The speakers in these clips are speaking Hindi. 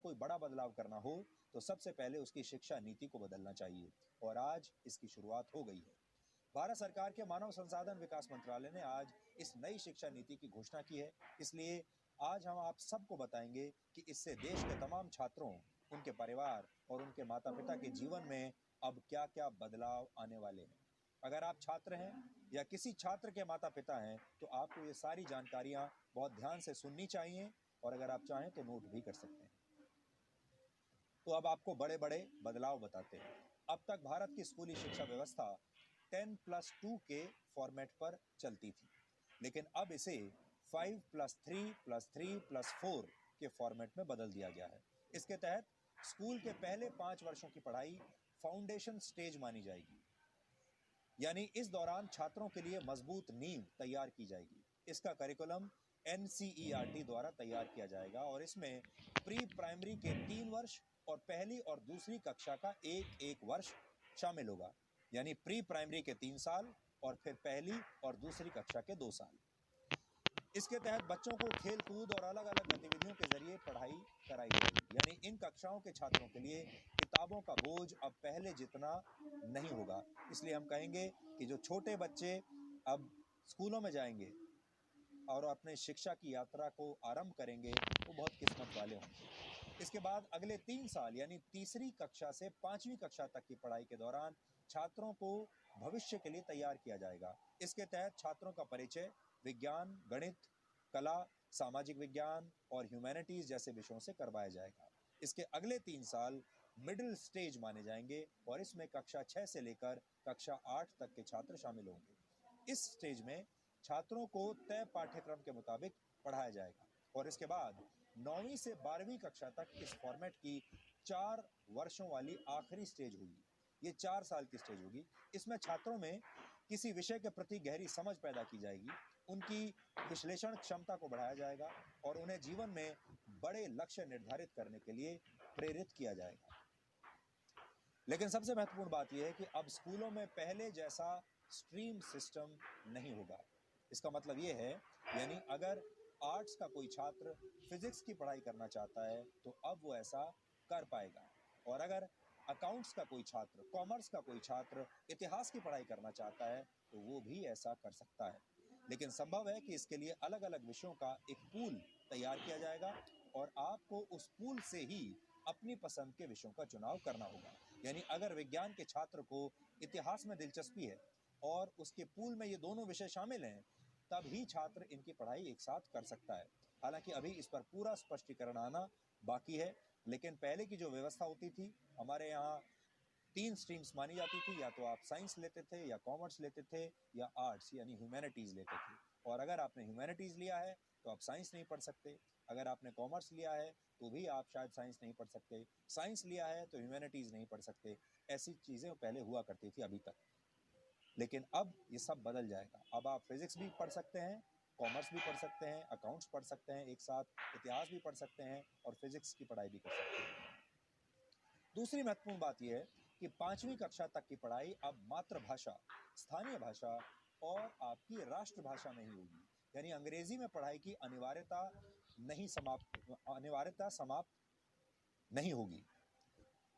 कोई बड़ा बदलाव करना हो तो सबसे पहले उसकी शिक्षा नीति को बदलना चाहिए और आज इसकी शुरुआत हो गई है। भारत सरकार के मानव संसाधन विकास मंत्रालय ने आज इस नई शिक्षा नीति की घोषणा की है। इसलिए आज हम आप सबको बताएंगे कि इससे देश के तमाम छात्रों, उनके परिवार और उनके माता पिता के जीवन में अब क्या क्या बदलाव आने वाले हैं। अगर आप छात्र हैं या किसी छात्र के माता पिता हैं तो आपको ये सारी जानकारियां बहुत ध्यान से सुननी चाहिए और अगर आप चाहें तो नोट भी कर सकते हैं। तो अब आपको बड़े बड़े बदलाव बताते हैं। अब तक भारत की स्कूली शिक्षा व्यवस्था 10+2 के फॉर्मेट पर चलती थी, लेकिन अब इसे 5+3+3+4 के फॉर्मेट में बदल दिया गया है। इसके तहत स्कूल के पहले 5 वर्षों की पढ़ाई फाउंडेशन स्टेज मानी जाएगी, यानी इस दौरान छात्रों के लिए मजबूत नींव तैयार की जाएगी। इसका करिकुलम NCERT द्वारा तैयार किया जाएगा और इसमें प्री प्राइमरी के 3 वर्ष और पहली और दूसरी कक्षा का एक वर्ष शामिल होगा, यानी प्री प्राइमरी के 3 साल और फिर पहली और दूसरी कक्षा के 2 साल। इसके तहत बच्चों को खेल कूद और अलग अलग गतिविधियों के जरिए पढ़ाई कराई जाएगी, यानी इन कक्षाओं के छात्रों के लिए किताबों का बोझ अब पहले जितना नहीं होगा। इसलिए हम कहेंगे कि जो छोटे बच्चे अब स्कूलों में जाएंगे और अपने शिक्षा की यात्रा को आरंभ करेंगे वो बहुत किस्मत वाले होंगे। इसके बाद अगले 3 साल यानी तीसरी कक्षा से 5वीं कक्षा तक की पढ़ाई के दौरान छात्रों को भविष्य के लिए तैयार किया जाएगा। इसके तहत छात्रों का परिचय विज्ञान, गणित, कला, सामाजिक विज्ञान और ह्यूमैनिटीज जैसे विषयों से करवाया जाएगा। इसके अगले 3 साल मिडिल स्टेज माने जाएंगे और इसमें कक्षा 6 से लेकर कक्षा 8 तक के छात्र शामिल होंगे। इस स्टेज में छात्रों को तय पाठ्यक्रम के मुताबिक पढ़ाया जाएगा और इसके बाद 9वीं से 12वीं कक्षा तक इस फॉर्मेट की 4 वर्षों वाली आखिरी स्टेज होगी। ये 4 साल की स्टेज होगी। इसमें छात्रों में किसी विषय के प्रति गहरी समझ पैदा की जाएगी, उनकी विश्लेषण क्षमता को बढ़ाया जाएगा और उन्हें जीवन में बड़े लक्ष्य निर्धारित करने के लिए प्रेरित किया जाएगा। लेकिन सबसे महत्वपूर्ण बात यह है कि अब स्कूलों में पहले जैसा स्ट्रीम सिस्टम नहीं होगा। इसका मतलब यह है, यानी अगर आर्ट्स का कोई छात्र फिजिक्स की पढ़ाई करना चाहता है तो अब वो ऐसा कर पाएगा और अगर अकाउंट्स का कोई छात्र, कॉमर्स का कोई छात्र इतिहास की पढ़ाई करना चाहता है तो वो भी ऐसा कर सकता है। लेकिन संभव है कि इसके लिए अलग अलग विषयों का एक पूल तैयार किया जाएगा और आपको उस पूल से ही अपनी पसंद के विषयों का चुनाव करना होगा। यानी अगर विज्ञान के छात्र को इतिहास में दिलचस्पी है और उसके पूल में ये दोनों विषय शामिल हैं, तब ही छात्र इनकी पढ़ाई एक साथ कर सकता है। हालांकि अभी इस पर पूरा स्पष्टीकरण आना बाकी है, लेकिन पहले की जो व्यवस्था होती थी, हमारे यहाँ 3 स्ट्रीम्स मानी जाती थी, या तो आप साइंस लेते थे या कॉमर्स लेते थे या आर्ट्स यानी ह्यूमैनिटीज लेते थे। और अगर आपने ह्यूमैनिटीज लिया है तो आप साइंस नहीं पढ़ सकते, अगर आपने कॉमर्स लिया है तो भी आप शायद साइंस नहीं पढ़ सकते, साइंस लिया है तो ह्यूमैनिटीज नहीं पढ़ सकते। ऐसी चीज़ें पहले हुआ करती थी अभी तक, लेकिन अब ये सब बदल जाएगा। अब आप फिजिक्स भी पढ़ सकते हैं, कॉमर्स भी पढ़ सकते हैं, अकाउंट्स पढ़ सकते हैं, एक साथ इतिहास भी पढ़ सकते हैं और फिजिक्स की पढ़ाई भी कर सकते हैं। दूसरी महत्वपूर्ण बात यह है कि 5वीं कक्षा तक की पढ़ाई अब मातृभाषा, स्थानीय भाषा और आपकी राष्ट्रभाषा में ही होगी। यानी अंग्रेजी में पढ़ाई की अनिवार्यता समाप्त नहीं होगी।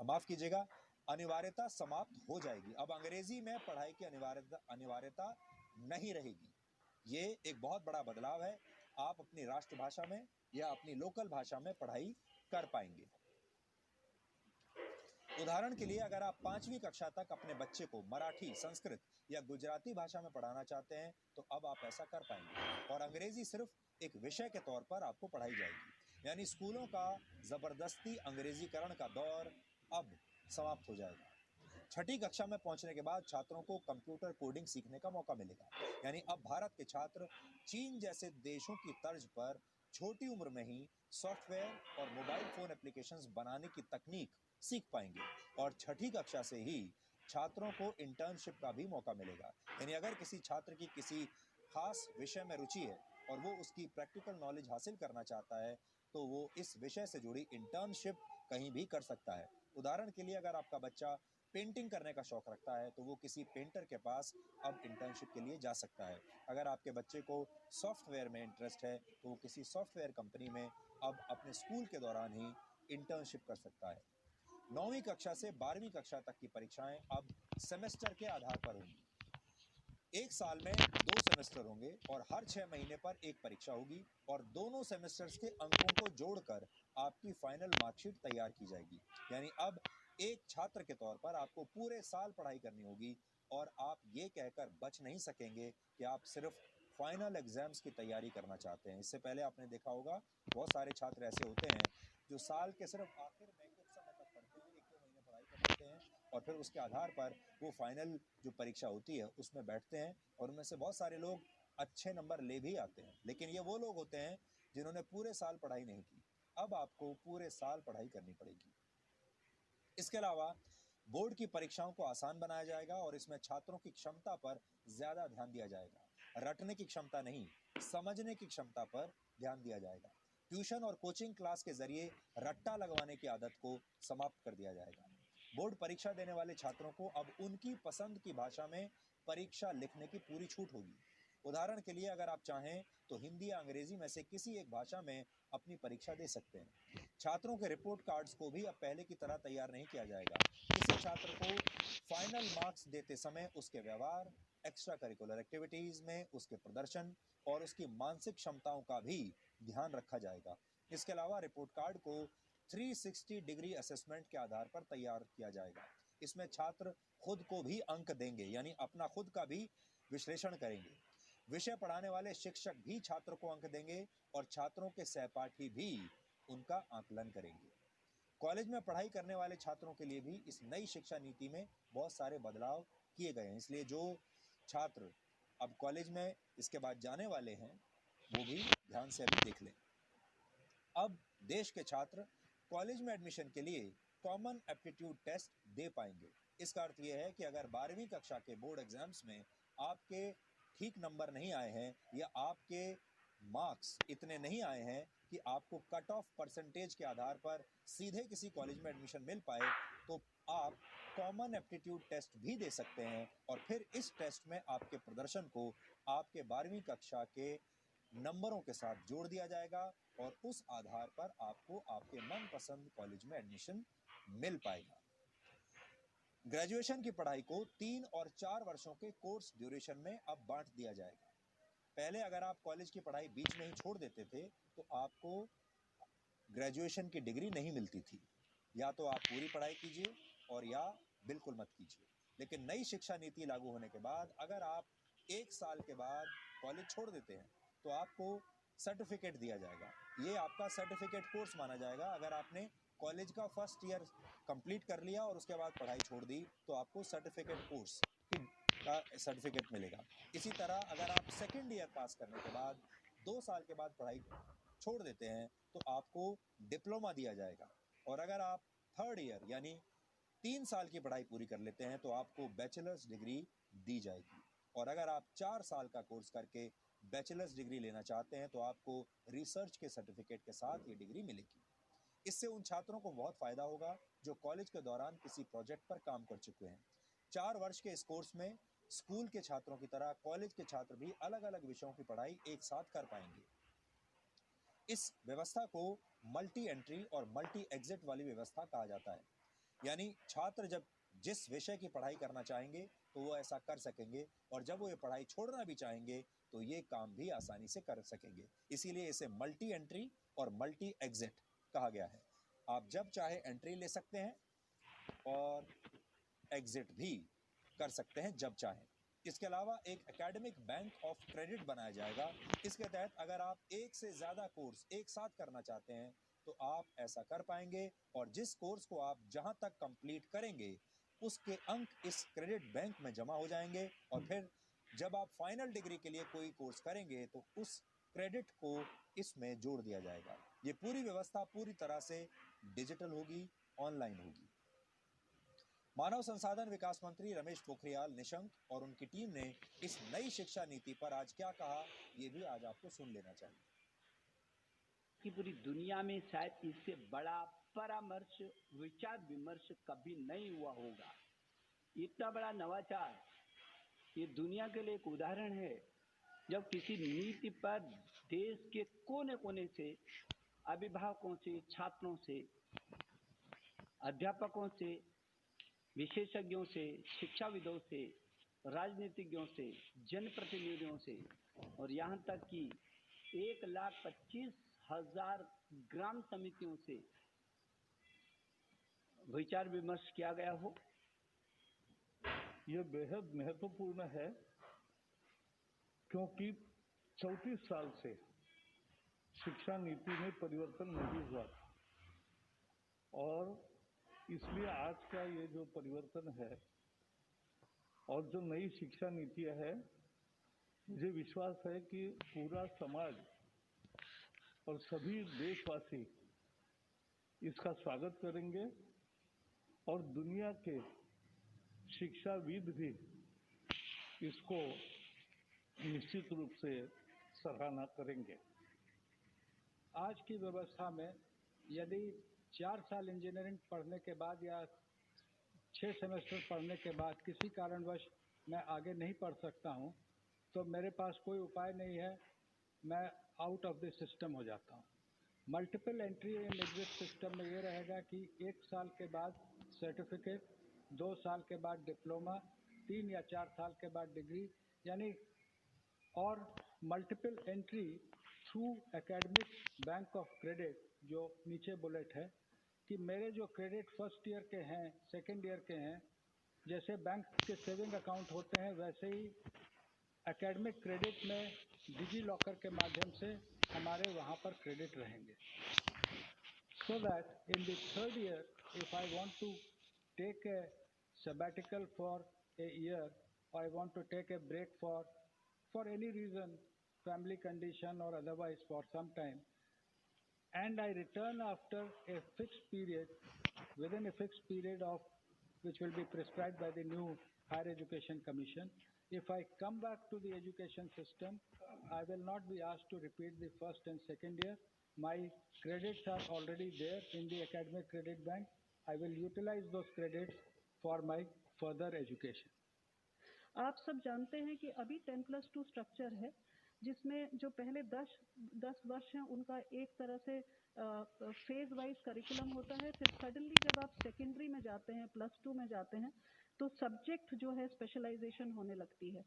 माफ कीजिएगा, अनिवार्यता समाप्त हो जाएगी। अब अंग्रेजी में पढ़ाई की अनिवार्यता नहीं रहेगी। ये एक बहुत बड़ा बदलाव है। आप अपनी राष्ट्रभाषा में या अपनी लोकल भाषा में पढ़ाई कर पाएंगे। उदाहरण के लिए अगर आप 5वीं कक्षा तक अपने बच्चे को मराठी, संस्कृत या गुजराती भाषा में पढ़ाना चाहते हैं तो अब आप ऐसा कर पाएंगे और अंग्रेजी सिर्फ एक विषय के तौर पर आपको पढ़ाई जाएगी। यानी स्कूलों का जबरदस्ती अंग्रेजीकरण का दौर अब समाप्त हो जाएगा। 6ठी कक्षा में पहुंचने के बाद छात्रों को कंप्यूटर कोडिंग सीखने का मौका मिलेगा। यानी अब भारत के छात्र चीन जैसे देशों की तर्ज पर छोटी उम्र में ही सॉफ्टवेयर और मोबाइल फोन एप्लीकेशंस बनाने की तकनीक सीख पाएंगे और 6ठी कक्षा से ही छात्रों को इंटर्नशिप का भी मौका मिलेगा। यानी अगर किसी छात्र की किसी खास विषय में रुचि है और वो उसकी प्रैक्टिकल नॉलेज हासिल करना चाहता है तो वो इस विषय से जुड़ी इंटर्नशिप कहीं भी कर सकता है। उदाहरण के लिए अगर आपका बच्चा पेंटिंग करने का शौक रखता है तो वो किसी पेंटर के पास अब इंटर्नशिप के लिए जा सकता है। अगर आपके बच्चे को सॉफ्टवेयर में इंटरेस्ट है तो वो किसी सॉफ्टवेयर कंपनी में अब अपने स्कूल के दौरान ही इंटर्नशिप कर सकता है। 9वीं कक्षा से 12वीं कक्षा तक की परीक्षाएं अब सेमेस्टर के आधार पर होंगी। एक साल में 2 सेमेस्टर होंगे और हर 6 महीने पर एक परीक्षा होगी और दोनों सेमेस्टर्स के अंकों को जोड़कर आपकी फाइनल मार्कशीट तैयार की जाएगी। यानी अब एक छात्र के तौर पर आपको पूरे साल पढ़ाई करनी होगी और आप ये कहकर बच नहीं सकेंगे कि आप सिर्फ फाइनल एग्जाम्स की तैयारी करना चाहते हैं। इससे पहले आपने देखा होगा बहुत सारे छात्र ऐसे होते हैं जो साल के सिर्फ आखिर में कुछ समय तक पढ़ते हैं, 1-2 महीने पढ़ाई कर लेते हैं और फिर उसके आधार पर वो फाइनल जो परीक्षा होती है उसमें बैठते हैं और उनमें से बहुत सारे लोग अच्छे नंबर ले भी आते हैं। लेकिन ये वो लोग होते हैं जिन्होंने पूरे साल पढ़ाई नहीं की। अब आपको पूरे साल पढ़ाई करनी पड़ेगी। इसके अलावा बोर्ड की परीक्षाओं को आसान बनाया जाएगा और इसमें छात्रों की क्षमता पर ज्यादा ध्यान दिया जाएगा। रटने की क्षमता नहीं, समझने की क्षमता पर ध्यान दिया जाएगा। ट्यूशन और कोचिंग क्लास के जरिए रट्टा लगवाने की आदत को समाप्त कर दिया जाएगा। बोर्ड परीक्षा देने वाले छात्रों को अब उनकी पसंद की भाषा में परीक्षा लिखने की पूरी छूट होगी। उदाहरण के लिए अगर आप चाहें तो हिंदी या अंग्रेजी में से किसी एक भाषा में अपनी परीक्षा दे सकते हैं। छात्रों के रिपोर्ट कार्ड्स को भी अब पहले की तरह तैयार नहीं किया जाएगा। किसी छात्र को फाइनल मार्क्स देते समय उसके व्यवहार, एक्स्ट्रा करिकुलर एक्टिविटीज में उसके प्रदर्शन और उसकी मानसिक क्षमताओं का भी ध्यान रखा जाएगा। इसके अलावा रिपोर्ट कार्ड को 360 डिग्री असेसमेंट के आधार पर तैयार किया जाएगा। इसमें छात्र खुद को भी अंक देंगे, यानी अपना खुद का भी विश्लेषण करेंगे। विषय पढ़ाने वाले शिक्षक भी छात्र को अंक देंगे और छात्रों के सहपाठी भी उनका आकलन करेंगे। कॉलेज में पढ़ाई करने वाले छात्रों के लिए भी इस नई शिक्षा नीति में बहुत सारे बदलाव किए गए हैं। इसलिए जो छात्र अब कॉलेज में इसके बाद जाने वाले हैं वो भी ध्यान से अभी देख लें। अब देश के छात्र कॉलेज में एडमिशन के लिए कॉमन एप्टीट्यूड टेस्ट दे पाएंगे। इसका अर्थ यह है कि अगर 12वीं कक्षा के बोर्ड एग्जाम्स में आपके ठीक नंबर नहीं आए हैं या आपके मार्क्स इतने नहीं आए हैं कि आपको कट ऑफ परसेंटेज के आधार पर सीधे किसी कॉलेज में एडमिशन मिल पाए, तो आप कॉमन एप्टीट्यूड टेस्ट भी दे सकते हैं और फिर इस टेस्ट में आपके प्रदर्शन को आपके 12वीं कक्षा के नंबरों के साथ जोड़ दिया जाएगा और उस आधार पर आपको आपके मनपसंद कॉलेज में एडमिशन मिल पाएगा। ग्रेजुएशन की पढ़ाई को 3 और 4 वर्षों के कोर्स ड्यूरेशन में अब बांट दिया जाएगा। पहले अगर आप कॉलेज की पढ़ाई बीच में ही छोड़ देते थे तो आपको ग्रेजुएशन की डिग्री नहीं मिलती थी। या तो आप पूरी पढ़ाई कीजिए और या बिल्कुल मत कीजिए। लेकिन नई शिक्षा नीति लागू होने के बाद अगर आप 1 साल के बाद कॉलेज छोड़ देते हैं तो आपको सर्टिफिकेट दिया जाएगा। ये आपका सर्टिफिकेट कोर्स माना जाएगा। अगर आपने कॉलेज का फर्स्ट ईयर कंप्लीट कर लिया और उसके बाद पढ़ाई छोड़ दी तो आपको सर्टिफिकेट कोर्स का सर्टिफिकेट मिलेगा। इसी तरह अगर आप सेकेंड ईयर पास करने के बाद 2 साल के बाद पढ़ाई छोड़ देते हैं तो आपको डिप्लोमा दिया जाएगा। और अगर आप थर्ड ईयर यानी 3 साल की पढ़ाई पूरी कर लेते हैं तो आपको बैचलर्स डिग्री दी जाएगी। और अगर आप 4 साल का कोर्स करके बैचलर्स डिग्री लेना चाहते हैं तो आपको रिसर्च के सर्टिफिकेट के साथ ये डिग्री मिलेगी। इससे उन छात्रों को बहुत फायदा होगा जो कॉलेज के दौरान किसी प्रोजेक्ट पर काम कर चुके हैं। 4 वर्ष के इस कोर्स में स्कूल के छात्रों की तरह कॉलेज के छात्र भी अलग अलग विषयों की पढ़ाई एक साथ कर पाएंगे। इस व्यवस्था को मल्टी एंट्री और मल्टी एग्जिट वाली व्यवस्था कहा जाता है। यानी छात्र जब जिस विषय की पढ़ाई करना चाहेंगे तो वो ऐसा कर सकेंगे और जब वो ये पढ़ाई छोड़ना भी चाहेंगे तो ये काम भी आसानी से कर सकेंगे। इसीलिए इसे मल्टी एंट्री और मल्टी एग्जिट कहा गया है। आप जब चाहे एंट्री ले सकते हैं और एग्जिट भी कर सकते हैं जब चाहें। इसके अलावा एक एकेडमिक बैंक ऑफ क्रेडिट बनाया जाएगा। इसके तहत अगर आप एक से ज्यादा कोर्स एक साथ करना चाहते हैं तो आप ऐसा कर पाएंगे और जिस कोर्स को आप जहां तक कंप्लीट करेंगे उसके अंक इस क्रेडिट बैंक में जमा हो जाएंगे और फिर जब आप फाइनल डिग्री के लिए कोई कोर्स करेंगे तो उस क्रेडिट को इसमें जोड़ दिया जाएगा। ये पूरी व्यवस्था पूरी तरह से डिजिटल होगी, ऑनलाइन होगी। मानव संसाधन विकास मंत्री रमेश पोखरियाल निशंक और उनकी टीम ने इस नई शिक्षा नीति पर आज क्या कहा, ये भी आज आपको सुन लेना चाहिए। कि पूरी दुनिया में शायद इससे बड़ा परामर्श विचार विमर्श कभी नहीं हुआ होगा। इतना बड़ा नवाचार ये दुनिया के लिए एक उदाहरण है। जब किसी नीति पर देश के कोने कोने से, अभिभावकों से, छात्रों से अध्यापकों से, विशेषज्ञों से, शिक्षाविदों से, राजनीतिज्ञों से, जनप्रतिनिधियों से और यहाँ तक कि 1,25,000 ग्राम समितियों से विचार विमर्श किया गया हो। ये बेहद महत्वपूर्ण है क्योंकि 34 साल से शिक्षा नीति में परिवर्तन नहीं हुआ था और इसलिए आज का ये जो परिवर्तन है और जो नई शिक्षा नीतियां है, मुझे विश्वास है कि पूरा समाज और सभी देशवासी इसका स्वागत करेंगे और दुनिया के शिक्षाविद भी इसको निश्चित रूप से सराहना करेंगे। आज की व्यवस्था में यदि 4 साल इंजीनियरिंग पढ़ने के बाद या 6 सेमेस्टर पढ़ने के बाद किसी कारणवश मैं आगे नहीं पढ़ सकता हूं, तो मेरे पास कोई उपाय नहीं है, मैं आउट ऑफ द सिस्टम हो जाता हूं। Multiple entry and exit system में ये रहेगा कि 1 साल के बाद सर्टिफिकेट, 2 साल के बाद डिप्लोमा, 3 या 4 साल के बाद डिग्री, यानी और multiple entry through academic bank of credit, जो नीचे बुलेट है कि मेरे जो क्रेडिट फर्स्ट ईयर के हैं, सेकेंड ईयर के हैं, जैसे बैंक के सेविंग अकाउंट होते हैं वैसे ही एकेडमिक क्रेडिट में डिजी लॉकर के माध्यम से हमारे वहाँ पर क्रेडिट रहेंगे। So that in the third year, if I want to take a sabbatical for a year, or I want to take a break for any reason, family condition or otherwise for some time, and I return after a fixed period, within a fixed period of which will be prescribed by the new Higher Education Commission, if I come back to the education system, I will not be asked to repeat the first and second year. My credits are already there in the academic credit bank. I will utilize those credits for my further education. आप सब जानते हैं कि अभी 10+2 स्ट्रक्चर है, जिसमें जो पहले 10 वर्ष हैं उनका एक तरह से फेज वाइज करिकुलम होता है। फिर सडनली जब आप सेकेंडरी में जाते हैं, +2 में जाते हैं, तो सब्जेक्ट जो है स्पेशलाइजेशन होने लगती है।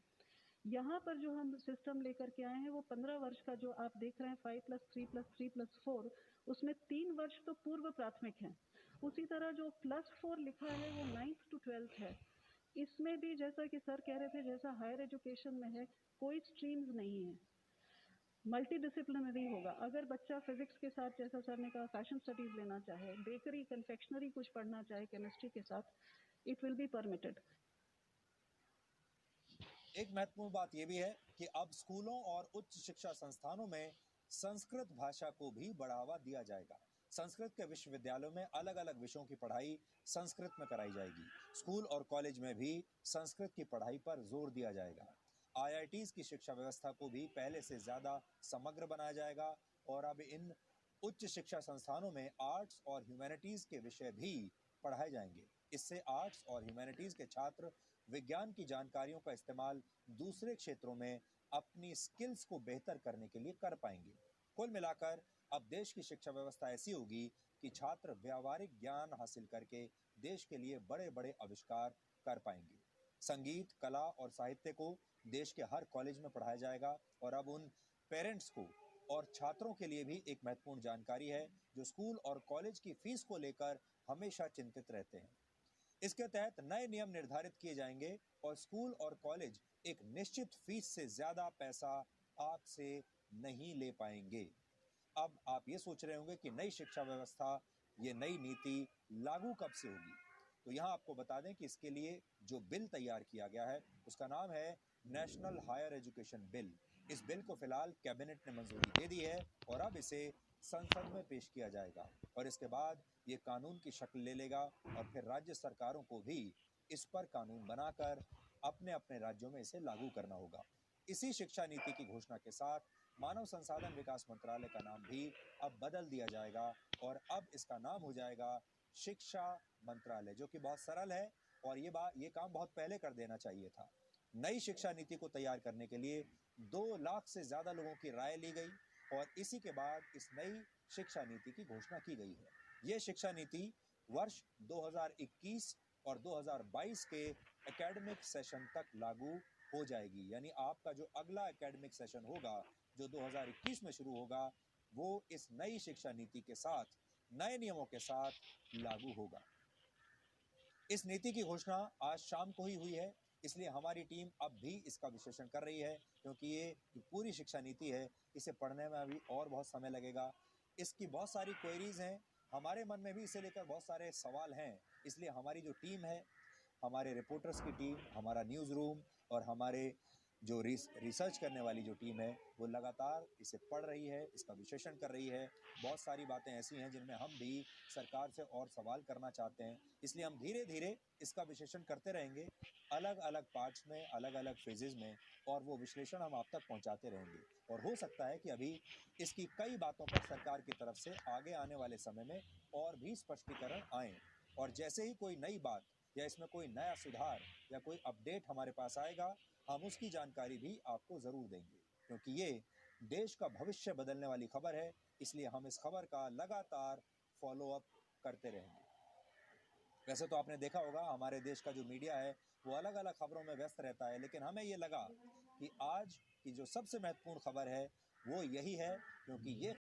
यहाँ पर जो हम सिस्टम लेकर के आए हैं वो 15 वर्ष का जो आप देख रहे हैं 5+3+3+4, उसमें 3 वर्ष तो पूर्व प्राथमिक हैं। उसी तरह जो +4 लिखा है वो 9th to 12th है। इसमें भी जैसा कि सर कह रहे थे, जैसा हायर एजुकेशन में है, कोई स्ट्रीम्स नहीं है, मल्टी डिसिप्लिनरी होगा। अगर बच्चा फिजिक्स के साथ, जैसा सर ने कहा, फैशन स्टडीज लेना चाहे, बेकरी कन्फेक्शनरी कुछ पढ़ना चाहे केमिस्ट्री के साथ, इट विल बी परमिटेड। एक महत्वपूर्ण बात यह भी है कि अब स्कूलों और उच्च शिक्षा संस्थानों में संस्कृत भाषा को भी बढ़ावा दिया जाएगा। संस्कृत के विश्वविद्यालयों में अलग अलग विषयों की पढ़ाई संस्कृत में कराई जाएगी। स्कूल और कॉलेज में भी संस्कृत की पढ़ाई पर जोर दिया जाएगा। IITs की शिक्षा व्यवस्था को भी पहले से ज्यादा समग्र बनाया जाएगा और अब इन उच्च शिक्षा संस्थानों में आर्ट्स और ह्यूमैनिटीज के विषय भी पढ़ाए जाएंगे। इससे आर्ट्स और ह्यूमैनिटीज के छात्र विज्ञान की जानकारियों का इस्तेमाल दूसरे क्षेत्रों में अपनी स्किल्स को बेहतर करने के लिए कर पाएंगे। कुल मिलाकर अब देश की शिक्षा व्यवस्था ऐसी होगी कि छात्र व्यावहारिक ज्ञान हासिल करके देश के लिए बड़े बड़े आविष्कार कर पाएंगे। संगीत, कला और साहित्य को देश के हर कॉलेज में पढ़ाया जाएगा और अब उन पेरेंट्स को और छात्रों के लिए भी एक महत्वपूर्ण जानकारी है जो स्कूल और कॉलेज की फीस को लेकर हमेशा चिंतित रहते हैं। इसके तहत नए नियम निर्धारित किए जाएंगे और स्कूल और कॉलेज एक निश्चित फीस से ज्यादा पैसा आपसे नहीं ले पाएंगे। अब आप ये सोच रहे होंगे कि नई शिक्षा व्यवस्था, ये नई नीति लागू कब से होगी? तो यहाँ आपको बता दें कि इसके लिए जो बिल तैयार किया गया है उसका नाम है नेशनल हायर एजुकेशन बिल। इस बिल को फिलहाल कैबिनेट ने मंजूरी दे दी है और अब इसे संसद में पेश किया जाएगा और इसके बाद ये कानून की शक्ल ले लेगा और फिर राज्य सरकारों को भी इस पर कानून बनाकर अपने अपने राज्यों में इसे लागू करना होगा। इसी शिक्षा नीति की घोषणा के साथ मानव संसाधन विकास मंत्रालय का नाम भी अब बदल दिया जाएगा और अब इसका नाम हो जाएगा शिक्षा मंत्रालय, जो कि बहुत सरल है और ये काम बहुत पहले कर देना चाहिए था। नई शिक्षा नीति को तैयार करने के लिए 2 लाख से ज्यादा लोगों की राय ली गई और इसी के बाद इस नई शिक्षा नीति की घोषणा की गई है। यह शिक्षा नीति वर्ष 2021 और 2022 के एकेडमिक सेशन तक लागू हो जाएगी। यानी आपका जो अगला एकेडमिक सेशन होगा, जो 2021 में शुरू होगा, वो इस नई शिक्षा नीति के साथ, नए नियमों के साथ लागू होगा। इस नीति की घोषणा आज शाम को ही हुई है, इसलिए हमारी टीम अब भी इसका विश्लेषण कर रही है, क्योंकि ये जो पूरी शिक्षा नीति है, इसे पढ़ने में अभी और बहुत समय लगेगा। इसकी बहुत सारी क्वेरीज हैं, हमारे मन में भी इसे लेकर बहुत सारे सवाल हैं। इसलिए हमारी जो टीम है, हमारे रिपोर्टर्स की टीम, हमारा न्यूज़ रूम और हमारे जो रिसर्च करने वाली जो टीम है, वो लगातार इसे पढ़ रही है, इसका विश्लेषण कर रही है। बहुत सारी बातें ऐसी हैं जिनमें हम भी सरकार से और सवाल करना चाहते हैं, इसलिए हम धीरे धीरे इसका विश्लेषण करते रहेंगे, अलग अलग पार्ट्स में, अलग अलग फेजेज में, और वो विश्लेषण हम आप तक पहुंचाते रहेंगे। और हो सकता है कि अभी इसकी कई बातों पर सरकार की तरफ से आगे आने वाले समय में और भी स्पष्टीकरण आए, और जैसे ही कोई नई बात या इसमें कोई नया सुधार या कोई अपडेट हमारे पास आएगा, हम उसकी जानकारी भी आपको ज़रूर देंगे, क्योंकि ये देश का भविष्य बदलने वाली खबर है। इसलिए हम इस खबर का लगातार फॉलो अप करते रहेंगे। वैसे तो आपने देखा होगा, हमारे देश का जो मीडिया है वो अलग अलग खबरों में व्यस्त रहता है, लेकिन हमें ये लगा कि आज की जो सबसे महत्वपूर्ण खबर है वो यही है, क्योंकि ये